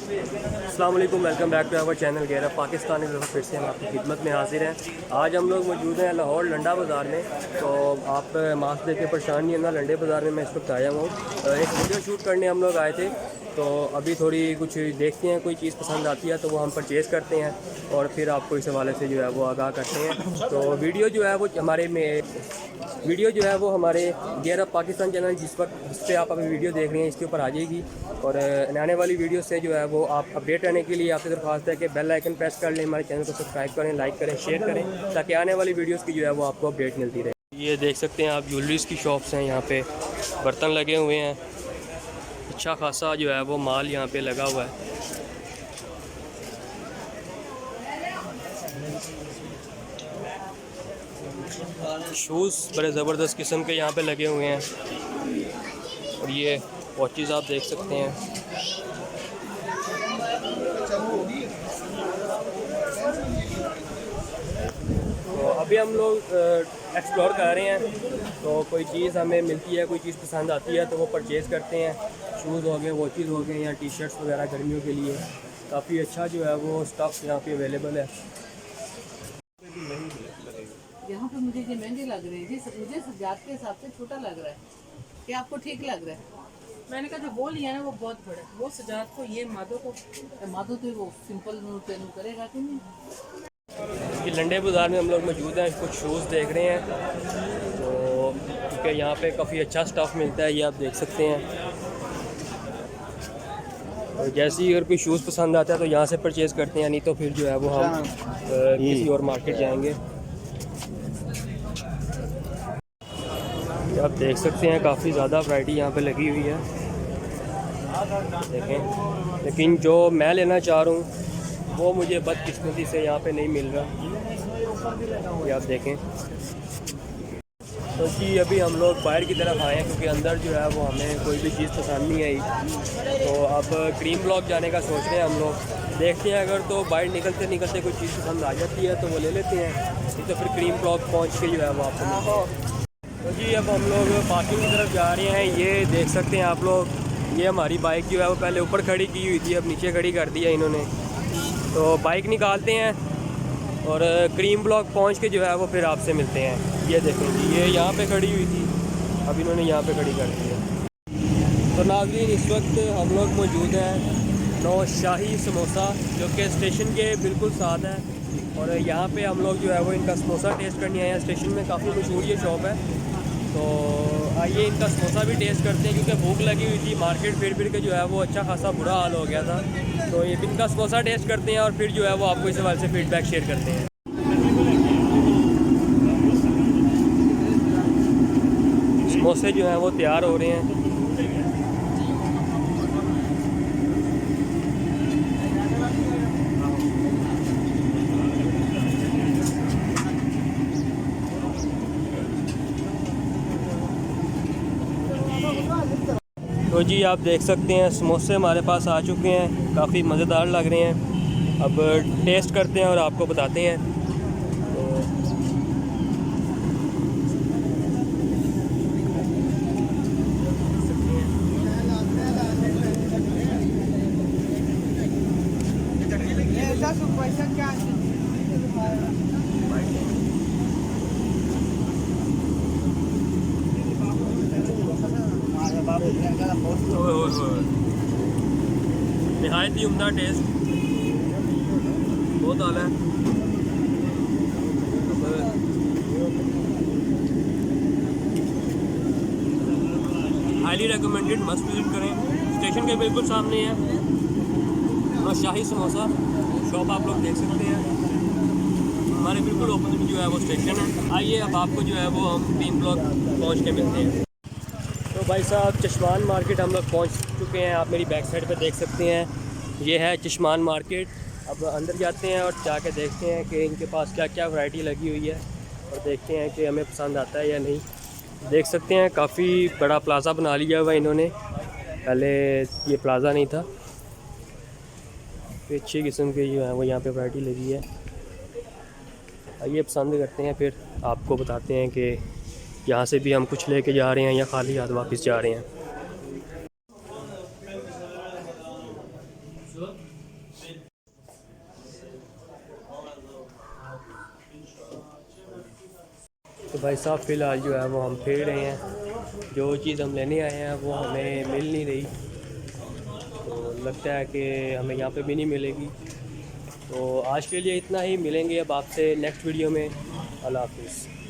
अस्सलाम वालेकुम, welcome back to our channel गैर पाकिस्तानी। फिर से हम आपकी खिदमत में हाजिर हैं। आज हम लोग मौजूद हैं लाहौर लंडा बाज़ार में। तो आप मास्क देख के परेशान नहीं है ना, लंडे बाज़ार में मैं इस वक्त आया हूँ। एक वीडियो शूट करने हम लोग आए थे। तो अभी थोड़ी कुछ देखते हैं, कोई चीज़ पसंद आती है तो वो हम परचेज़ करते हैं और फिर आपको इस हवाले से जो है वो आगाह करते हैं। तो वीडियो जो है वो हमारे गैर पाकिस्तान चैनल जिस पे आप अभी वीडियो देख रहे हैं इसके ऊपर आ जाएगी। और आने वाली वीडियो से जो है वो आप अपडेट रहने के लिए आपसे दरख्वास्त है कि बेल आइकन प्रेस कर लें, हमारे चैनल को सब्सक्राइब करें, लाइक करें, शेयर करें, ताकि आने वाली वीडियोस की जो है वो आपको अपडेट मिलती रहे। ये देख सकते हैं आप, ज्वेलरीज़ की शॉप्स हैं, यहाँ पे बर्तन लगे हुए हैं। अच्छा खासा जो है वो माल यहाँ पे लगा हुआ है। शूज़ बड़े ज़बरदस्त किस्म के यहाँ पे लगे हुए हैं। और ये वॉचेस आप देख सकते हैं। तो अभी हम लोग एक्सप्लोर कर रहे हैं। तो कोई चीज़ हमें मिलती है, कोई चीज़ पसंद आती है तो वो परचेज़ करते हैं। शूज़ हो गए, वॉचेस हो गए या टी शर्ट्स वगैरह गर्मियों के लिए काफ़ी अच्छा जो है वो स्टफ़ यहाँ पे अवेलेबल है। यहाँ पे मुझे ये महंगे लग रहे हैं जी, मुझे सजात के हिसाब से छोटा लग रहा है। क्या आपको ठीक लग रहा है? मैंने कहा जो वो लिया ना वो बहुत बड़ा है, वो सजात को, ये माधो को। माधो तो वो सिंपल पेन करेगा कि नहीं। ये लंडे बाज़ार में हम लोग मौजूद हैं, कुछ शूज़ देख रहे हैं। तो क्योंकि यहाँ पे काफ़ी अच्छा स्टफ़ मिलता है, ये आप देख सकते हैं। और जैसे ही अगर कोई शूज़ पसंद आता है तो यहाँ से परचेज़ करते हैं, नहीं तो फिर जो है वो हम किसी और मार्केट जाएंगे। आप देख सकते हैं काफ़ी ज़्यादा वैरायटी यहाँ पे लगी हुई है, देखें। लेकिन जो मैं लेना चाह रहा हूँ वो मुझे बदकिस्मती से यहाँ पे नहीं मिल रहा, ये आप देखें। तो जी अभी हम लोग बाहर की तरफ आए हैं क्योंकि अंदर जो है वो हमें कोई भी चीज़ पसंद नहीं आई। तो अब क्रीम ब्लॉक जाने का सोच रहे हैं हम लोग। देखते हैं, अगर तो बाहर निकलते निकलते कोई चीज़ पसंद आ जाती है तो वो ले लेते हैं, नहीं तो फिर क्रीम ब्लॉक पहुँच के जो है वो आपको मिलता है। तो जी अब हम लोग पार्किंग की तरफ जा रहे हैं। ये देख सकते हैं आप लोग, ये हमारी बाइक जो है वो पहले ऊपर खड़ी की हुई थी, अब नीचे खड़ी कर दिया इन्होंने। तो बाइक निकालते हैं और क्रीम ब्लॉक पहुंच के जो है वो फिर आपसे मिलते हैं। ये देखें जी, ये यहाँ पे खड़ी हुई थी, अब इन्होंने यहाँ पे खड़ी कर दी है। तो नाज़रीन, इस वक्त हम लोग मौजूद हैं नौशाही समोसा, जो कि स्टेशन के बिल्कुल साथ है। और यहाँ पे हम लोग जो है वो इनका समोसा टेस्ट करने आए हैं। स्टेशन में काफ़ी मशहूर ये शॉप है। तो आइए इनका समोसा भी टेस्ट करते हैं, क्योंकि भूख लगी हुई थी, मार्केट फिर के जो है वो अच्छा खासा बुरा हाल हो गया था। तो ये इनका समोसा टेस्ट करते हैं और फिर जो है वो आपको इस हवाले से फीडबैक शेयर करते हैं। समोसे जो हैं वो तैयार हो रहे हैं। तो जी आप देख सकते हैं समोसे हमारे पास आ चुके हैं, काफ़ी मज़ेदार लग रहे हैं। अब टेस्ट करते हैं और आपको बताते हैं। नहायत ही उम्दा टेस्ट, बहुत आला है। हाईली रिकमेंडेड, मस्ट विजिट करें। स्टेशन के बिल्कुल सामने है नौशाही समोसा शॉप, आप लोग देख सकते हैं। हमारे बिल्कुल ओपोजिट जो है वो स्टेशन है। आइए अब आपको जो है वो हम क्रीम ब्लॉक पहुँच के मिलते हैं। तो भाई साहब, चश्मान मार्केट हम लोग पहुँच चुके हैं। आप मेरी बैक साइड पे देख सकते हैं, ये है चश्मान मार्केट। अब अंदर जाते हैं और जाके देखते हैं कि इनके पास क्या क्या वैरायटी लगी हुई है और देखते हैं कि हमें पसंद आता है या नहीं। देख सकते हैं काफ़ी बड़ा प्लाज़ा बना लिया हुआ इन्होंने, पहले ये प्लाज़ा नहीं था। अच्छी किस्म की जो है वो यहाँ पे वैरायटी लगी है। आइए पसंद करते हैं, फिर आपको बताते हैं कि यहाँ से भी हम कुछ लेके जा रहे हैं या खाली हाथ वापस जा रहे हैं। तो भाई साहब फ़िलहाल जो है वो हम फिर रहे हैं, जो चीज़ हम लेने आए हैं वो हमें मिल नहीं रही, तो लगता है कि हमें यहाँ पे भी नहीं मिलेगी। तो आज के लिए इतना ही, मिलेंगे अब आपसे नेक्स्ट वीडियो में। अल्लाह हाफिज़।